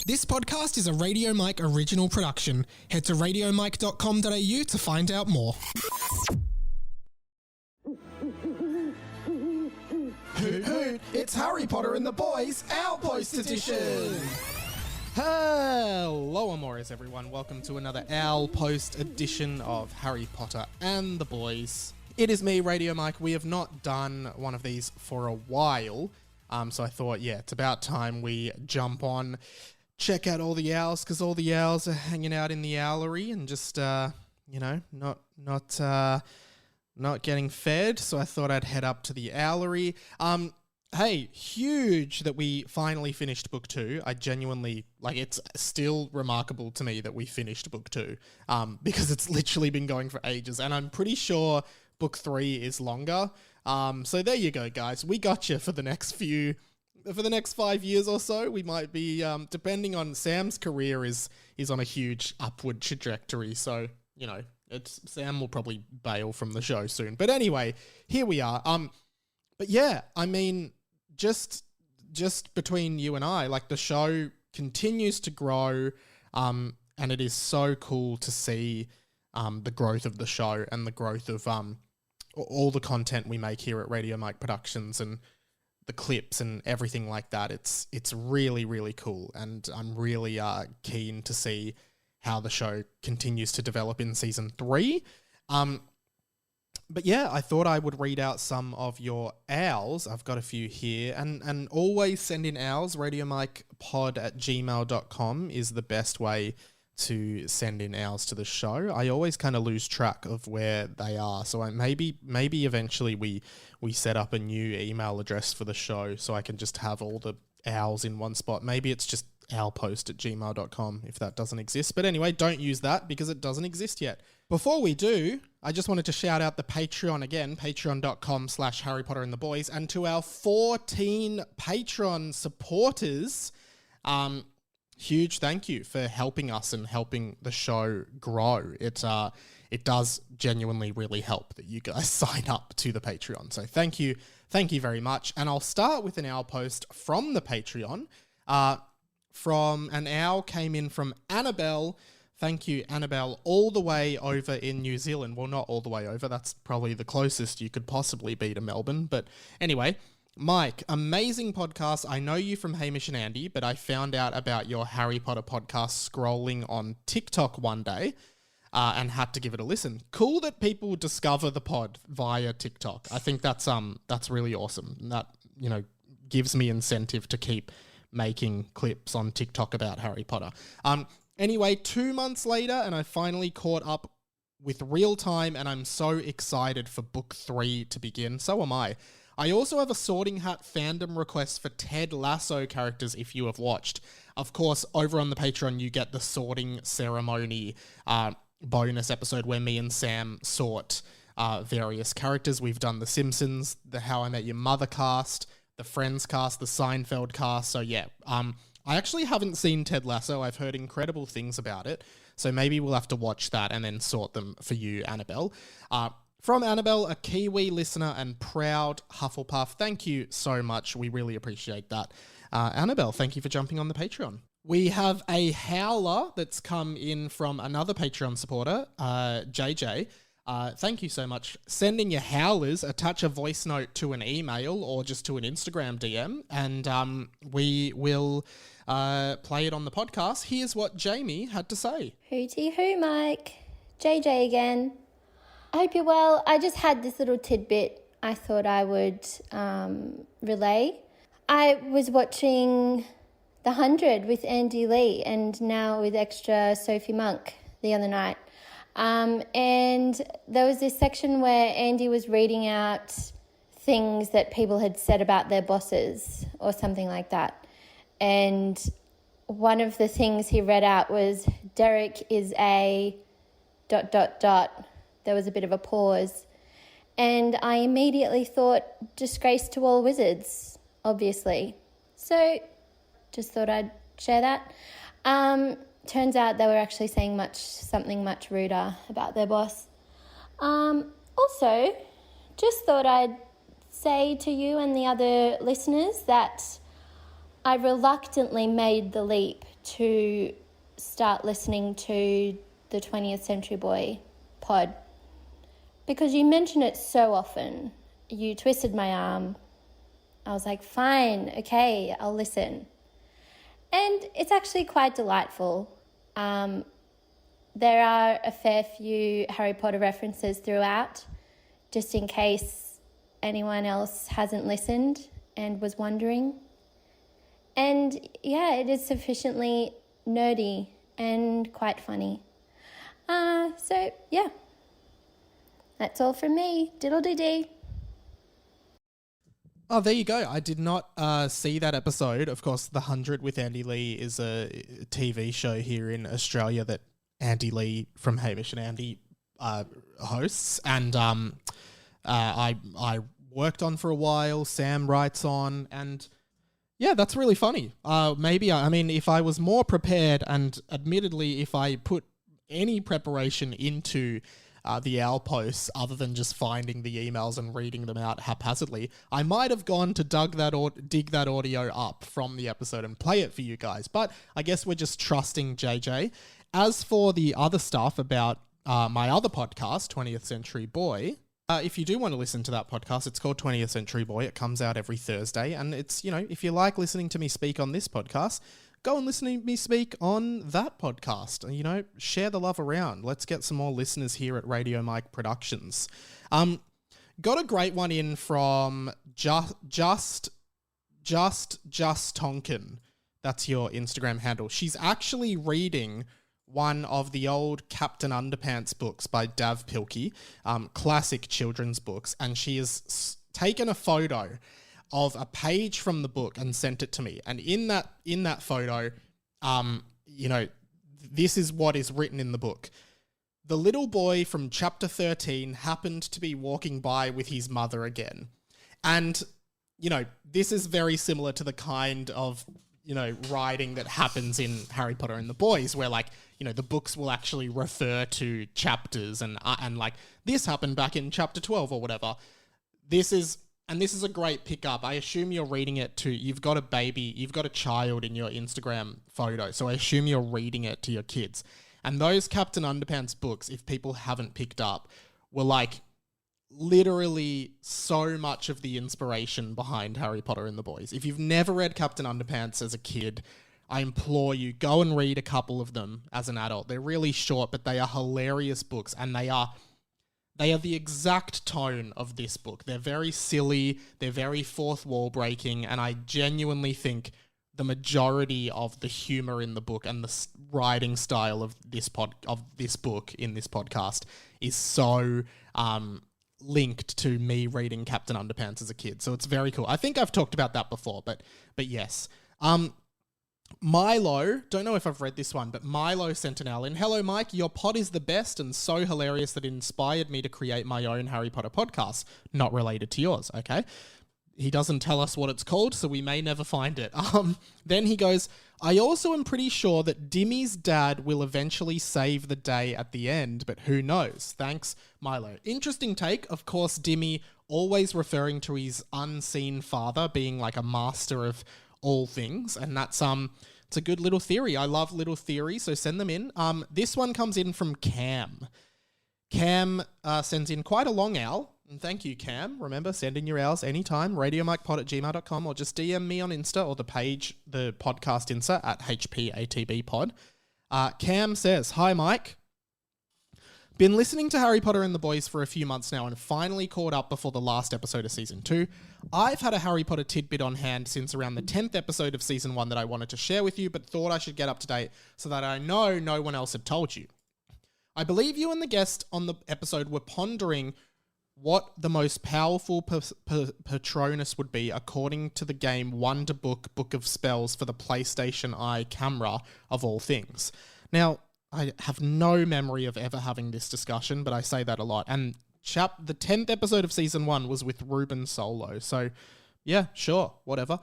This podcast is a Radio Mike original production. Head to radiomike.com.au to find out more. Hoot hoot, it's Harry Potter and the Boys Outpost Edition! Hello, amores, everyone. Welcome to another Outpost edition of Harry Potter and the Boys. It is me, Radio Mike. We have not done one of these for a while, so I thought, yeah, it's about time we jump on, check out all the owls, because all the owls are hanging out in the owlery and just, not getting fed, so I thought I'd head up to the owlery. Hey, huge that we finally finished book 2. I genuinely, it's still remarkable to me that we finished book 2, because it's literally been going for ages, and I'm pretty sure book 3 is longer. So there you go, guys. We got you for the next 5 years or so. We might be, depending on Sam's career is on a huge upward trajectory, so, Sam will probably bail from the show soon. But anyway, here we are. But yeah, I mean, just between you and I, the show continues to grow, and it is so cool to see the growth of the show and the growth of all the content we make here at Radio Mike Productions and the clips and everything like that. It's really, really cool, and I'm really keen to see how the show continues to develop in season 3. But yeah, I thought I would read out some of your owls. I've got a few here, and always send in owls. RadioMikePod@gmail.com is the best way to send in owls to the show. I always kind of lose track of where they are, so maybe eventually we set up a new email address for the show so I can just have all the owls in one spot. Maybe it's just owlpost@gmail.com if that doesn't exist. But anyway, don't use that because it doesn't exist yet. Before we do, I just wanted to shout out the Patreon again, patreon.com/Harry Potter and the Boys, and to our 14 Patreon supporters, huge thank you for helping us and helping the show grow. It does genuinely really help that you guys sign up to the Patreon. So thank you very much. And I'll start with an owl post from the Patreon. From an owl came in from Annabelle. Thank you, Annabelle, all the way over in New Zealand. Well, not all the way over. That's probably the closest you could possibly be to Melbourne. But anyway, Mike, amazing podcast. I know you from Hamish and Andy, but I found out about your Harry Potter podcast scrolling on TikTok one day and had to give it a listen. Cool that people discover the pod via TikTok. I think that's really awesome. That, gives me incentive to keep making clips on TikTok about Harry Potter. Anyway, 2 months later, and I finally caught up with real time, and I'm so excited for book 3 to begin. So am I. I also have a Sorting Hat fandom request for Ted Lasso characters if you have watched. Of course, over on the Patreon, you get the sorting ceremony bonus episode where me and Sam sort various characters. We've done the Simpsons, the How I Met Your Mother cast, the Friends cast, the Seinfeld cast. So yeah, I actually haven't seen Ted Lasso. I've heard incredible things about it. So maybe we'll have to watch that and then sort them for you, Annabelle. From Annabelle, a Kiwi listener and proud Hufflepuff. Thank you so much. We really appreciate that. Annabelle, thank you for jumping on the Patreon. We have a howler that's come in from another Patreon supporter, JJ. Thank you so much. Send in your howlers, attach a voice note to an email or just to an Instagram DM, and we will play it on the podcast. Here's what Jamie had to say. Hooty hoo, Mike. JJ again. I hope you're well. I just had this little tidbit I thought I would relay. I was watching The 100 with Andy Lee and now with extra Sophie Monk the other night. And there was this section where Andy was reading out things that people had said about their bosses or something like that. And one of the things he read out was, Derek is a ... There was a bit of a pause. And I immediately thought, disgrace to all wizards, obviously. So just thought I'd share that. Turns out they were actually saying something much ruder about their boss. Also, just thought I'd say to you and the other listeners that I reluctantly made the leap to start listening to the 20th Century Boy pod because you mention it so often. You twisted my arm. I was like, fine, okay, I'll listen. And it's actually quite delightful. There are a fair few Harry Potter references throughout, just in case anyone else hasn't listened and was wondering. And yeah, it is sufficiently nerdy and quite funny. So yeah, that's all from me. Diddle-dee-dee. Oh, there you go. I did not see that episode. Of course, The 100 with Andy Lee is a TV show here in Australia that Andy Lee from Hamish and Andy hosts. And I worked on for a while. Sam writes on. And yeah, that's really funny. Maybe, I mean, if I was more prepared and admittedly, if I put any preparation into the Owl posts other than just finding the emails and reading them out haphazardly, I might have gone to dig that audio up from the episode and play it for you guys. But I guess we're just trusting JJ. As for the other stuff about my other podcast, 20th Century Boy, if you do want to listen to that podcast, it's called 20th Century Boy. It comes out every Thursday. And it's, you know, if you like listening to me speak on this podcast, go and listen to me speak on that podcast. You know, share the love around. Let's get some more listeners here at Radio Mike Productions. Got a great one in from Just Tonkin. That's your Instagram handle. She's actually reading one of the old Captain Underpants books by Dav Pilkey, classic children's books, and she has taken a photo of a page from the book and sent it to me. And in that photo, you know, this is what is written in the book. The little boy from chapter 13 happened to be walking by with his mother again. And, you know, this is very similar to the kind of, you know, writing that happens in Harry Potter and the Boys, where, like, you know, the books will actually refer to chapters and like, this happened back in chapter 12 or whatever. This is a great pickup. I assume you're reading it to, you've got a child in your Instagram photo, so I assume you're reading it to your kids. And those Captain Underpants books, if people haven't picked up, were like literally so much of the inspiration behind Harry Potter and the Boys. If you've never read Captain Underpants as a kid, I implore you, go and read a couple of them as an adult. They're really short, but they are hilarious books, and they are the exact tone of this book. They're very silly, they're very fourth wall breaking, and I genuinely think the majority of the humor in the book and the writing style of this book in this podcast is so linked to me reading Captain Underpants as a kid. So it's very cool. I think I've talked about that before, but yes. Milo, don't know if I've read this one, but Milo sent an email in. Hello, Mike. Your pod is the best and so hilarious that it inspired me to create my own Harry Potter podcast. Not related to yours, okay? He doesn't tell us what it's called, so we may never find it. Then he goes, I also am pretty sure that Dimmy's dad will eventually save the day at the end, but who knows? Thanks, Milo. Interesting take. Of course, Dimmy always referring to his unseen father being like a master of all things, and that's it's a good little theory. I love little theories, so send them in. This one comes in from Cam. Cam sends in quite a long owl, and thank you, Cam. Remember, send in your owls anytime, RadioMikePod@gmail.com, or just DM me on Insta or the podcast Insta at HPATBpod. Cam says, hi, Mike. Been listening to Harry Potter and the Boys for a few months now and finally caught up before the last episode of Season 2. I've had a Harry Potter tidbit on hand since around the 10th episode of Season 1 that I wanted to share with you, but thought I should get up to date so that I know no one else had told you. I believe you and the guest on the episode were pondering what the most powerful Patronus would be according to the game Wonder Book of Spells for the PlayStation Eye camera, of all things. Now, I have no memory of ever having this discussion, but I say that a lot. And the 10th episode of Season 1 was with Ruben Solo. So, yeah, sure, whatever.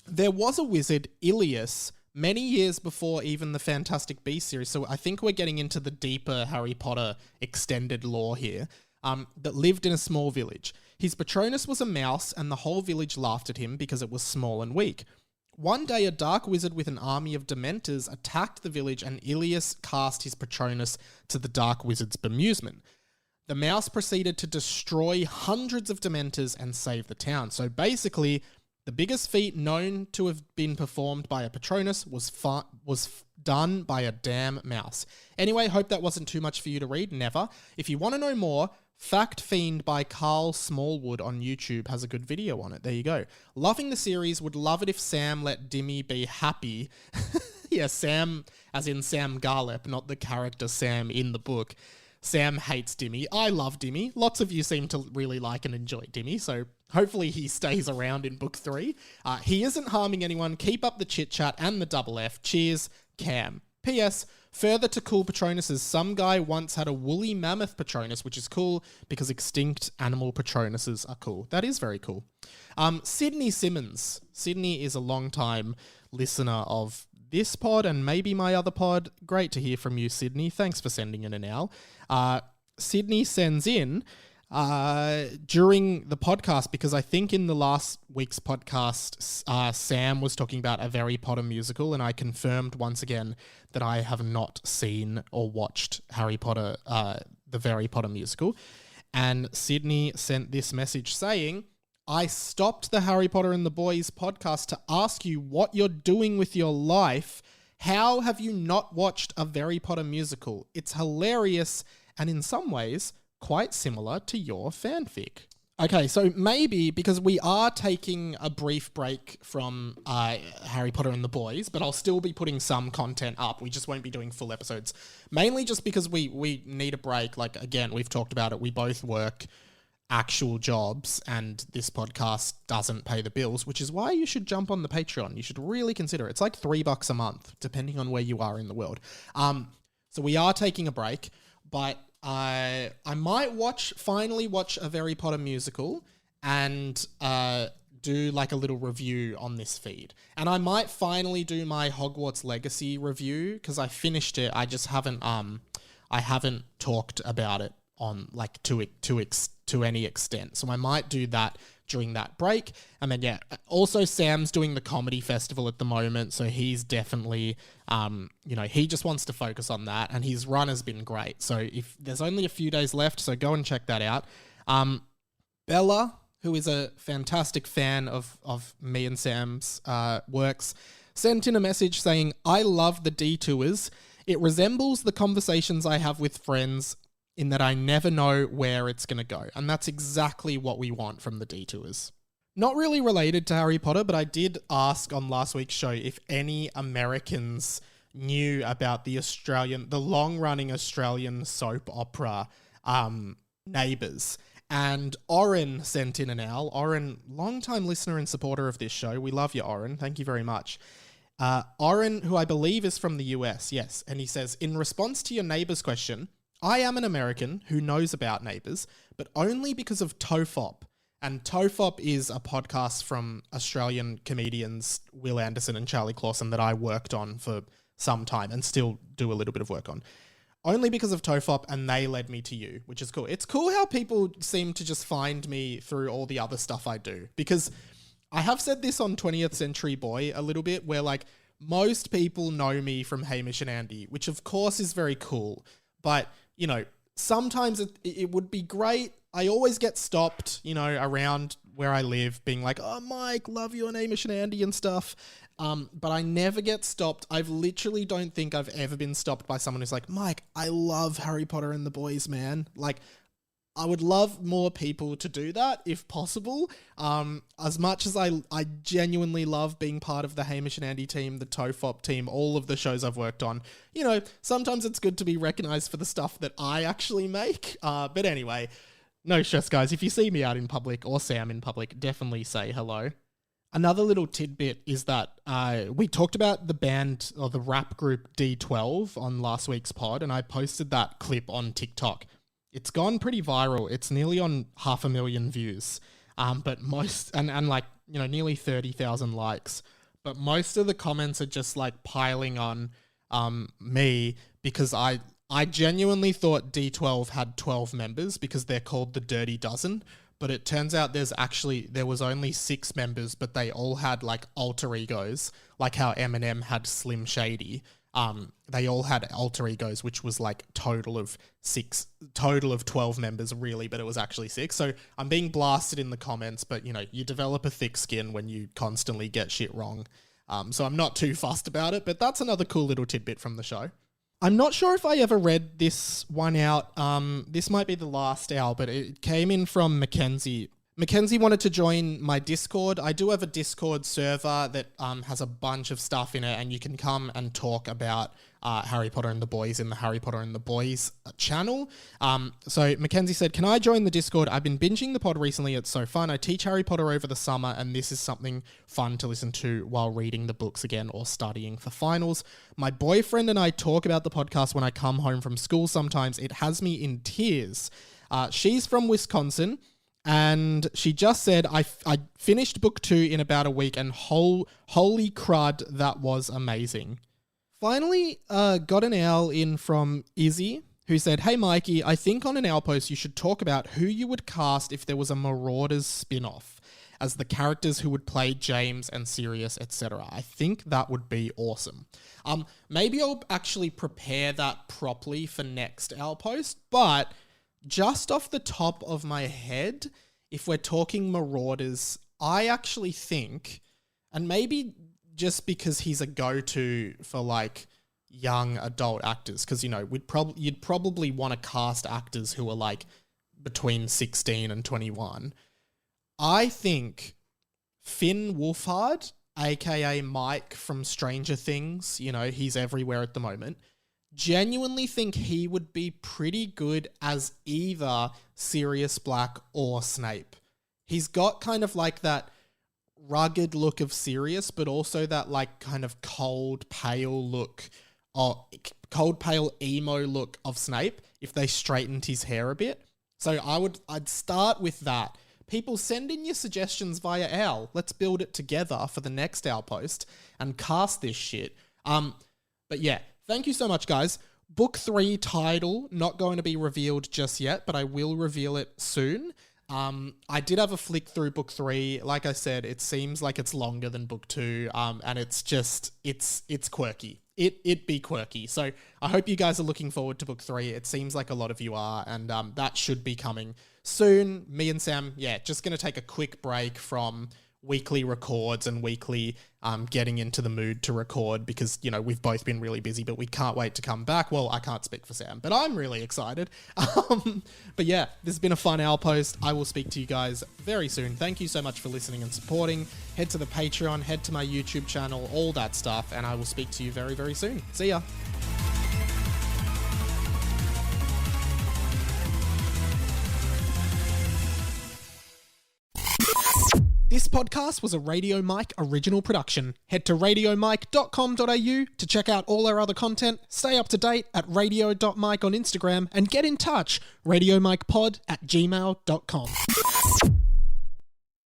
There was a wizard, Ilias, many years before even the Fantastic Beasts series. So I think we're getting into the deeper Harry Potter extended lore here, that lived in a small village. His Patronus was a mouse, and the whole village laughed at him because it was small and weak. One day, a dark wizard with an army of Dementors attacked the village, and Ilias cast his Patronus to the dark wizard's bemusement. The mouse proceeded to destroy hundreds of Dementors and save the town. So basically, the biggest feat known to have been performed by a Patronus was done by a damn mouse. Anyway, hope that wasn't too much for you to read. Never. If you want to know more, Fact Fiend by Carl Smallwood on YouTube has a good video on it. There you go. Loving the series. Would love it if Sam let Dimmy be happy. Yeah, Sam, as in Sam Garlep, not the character Sam in the book. Sam hates Dimmy. I love Dimmy. Lots of you seem to really like and enjoy Dimmy, so hopefully he stays around in book 3. He isn't harming anyone. Keep up the chit-chat and the double F. Cheers, Cam. P.S. Further to cool Patronuses, some guy once had a woolly mammoth Patronus, which is cool because extinct animal Patronuses are cool. That is very cool. Sydney Simmons. Sydney is a long-time listener of this pod and maybe my other pod. Great to hear from you, Sydney. Thanks for sending in an owl. Sydney sends in during the podcast, because I think in the last week's podcast, Sam was talking about a Harry Potter musical, and I confirmed once again that I have not seen or watched Harry Potter, the Harry Potter musical. And Sydney sent this message saying, I stopped the Harry Potter and the Boys podcast to ask you what you're doing with your life. How have you not watched a Harry Potter musical? It's hilarious and in some ways quite similar to your fanfic. Okay, so maybe because we are taking a brief break from Harry Potter and the Boys, but I'll still be putting some content up. We just won't be doing full episodes. Mainly just because we need a break. Like, again, we've talked about it. We both work actual jobs and this podcast doesn't pay the bills, which is why you should jump on the Patreon. You should really consider it. It's like $3 a month, depending on where you are in the world. So we are taking a break, but I might finally watch a Harry Potter musical and do like a little review on this feed. And I might finally do my Hogwarts Legacy review because I finished it. I just haven't talked about it on like to any extent. So I might do that during that break. And then, yeah, also Sam's doing the comedy festival at the moment. So he's definitely, he just wants to focus on that. And his run has been great. So if there's only a few days left, so go and check that out. Bella, who is a fantastic fan of me and Sam's works, sent in a message saying, I love the detours. It resembles the conversations I have with friends in that I never know where it's going to go. And that's exactly what we want from the detours. Not really related to Harry Potter, but I did ask on last week's show if any Americans knew about the long-running Australian soap opera, Neighbours. And Oren sent in an owl. Oren, long-time listener and supporter of this show. We love you, Oren. Thank you very much. Oren, who I believe is from the US, yes. And he says, in response to your Neighbours question, I am an American who knows about Neighbours, but only because of TOFOP. And TOFOP is a podcast from Australian comedians Will Anderson and Charlie Clausen that I worked on for some time and still do a little bit of work on. Only because of TOFOP, and they led me to you, which is cool. It's cool how people seem to just find me through all the other stuff I do. Because I have said this on 20th Century Boy a little bit, where like most people know me from Hamish and Andy, which of course is very cool. But, sometimes it would be great. I always get stopped, around where I live being like, oh, Mike, love you on Hamish and Andy and stuff. But I never get stopped. I've literally don't think I've ever been stopped by someone who's like, Mike, I love Harry Potter and the Boys, man. Like, I would love more people to do that if possible. As much as I genuinely love being part of the Hamish and Andy team, the TOFOP team, all of the shows I've worked on, sometimes it's good to be recognized for the stuff that I actually make. But anyway, no stress, guys. If you see me out in public or Sam in public, definitely say hello. Another little tidbit is that we talked about the band or the rap group D12 on last week's pod, and I posted that clip on TikTok. It's gone pretty viral. It's nearly on 500,000 views, but most and nearly 30,000 likes. But most of the comments are just like piling on me because I genuinely thought D12 had 12 members because they're called the Dirty Dozen. but it turns out there was only 6 members, but they all had like alter egos, like how Eminem had Slim Shady. They all had alter egos, which was like total of 12 members really, but it was actually 6. So I'm being blasted in the comments, but you develop a thick skin when you constantly get shit wrong. So I'm not too fussed about it, but that's another cool little tidbit from the show. I'm not sure if I ever read this one out. This might be the last hour, but it came in from Mackenzie. Mackenzie wanted to join my Discord. I do have a Discord server that has a bunch of stuff in it, and you can come and talk about Harry Potter and the Boys in the Harry Potter and the Boys channel. So Mackenzie said, can I join the Discord? I've been binging the pod recently. It's so fun. I teach Harry Potter over the summer, and this is something fun to listen to while reading the books again or studying for finals. My boyfriend and I talk about the podcast when I come home from school sometimes. It has me in tears. She's from Wisconsin, and she just said, I finished book 2 in about a week, and holy crud, that was amazing. Finally, got an owl in from Izzy, who said, hey Mikey, I think on an owl post you should talk about who you would cast if there was a Marauders spin-off as the characters who would play James and Sirius, etc. I think that would be awesome. Maybe I'll actually prepare that properly for next owl post, but just off the top of my head, if we're talking Marauders, I actually think, and maybe just because he's a go-to for like young adult actors, because you'd probably want to cast actors who are like between 16 and 21. I think Finn Wolfhard, aka Mike from Stranger Things, he's everywhere at the moment, genuinely think he would be pretty good as either Sirius Black or Snape. He's got kind of like that rugged look of Sirius, but also that like kind of cold, pale look, or cold, pale, emo look of Snape if they straightened his hair a bit. So I'd start with that. People, send in your suggestions via Owl. Let's build it together for the next Owl post and cast this shit. But yeah, thank you so much, guys. Book 3 title, not going to be revealed just yet, but I will reveal it soon. I did have a flick through book 3. Like I said, it seems like it's longer than book 2, and it's just, it's quirky. It be quirky. So I hope you guys are looking forward to book 3. It seems like a lot of you are, and that should be coming soon. Me and Sam, just going to take a quick break from weekly records and weekly getting into the mood to record because, we've both been really busy, but we can't wait to come back. Well, I can't speak for Sam, but I'm really excited. But yeah, this has been a fun Owl post. I will speak to you guys very soon. Thank you so much for listening and supporting. Head to the Patreon, head to my YouTube channel, all that stuff, and I will speak to you very, very soon. See ya. This podcast was a Radio Mike original production. Head to RadioMike.com.au to check out all our other content, stay up to date at radio.mike on Instagram, and get in touch, RadioMikePod@gmail.com.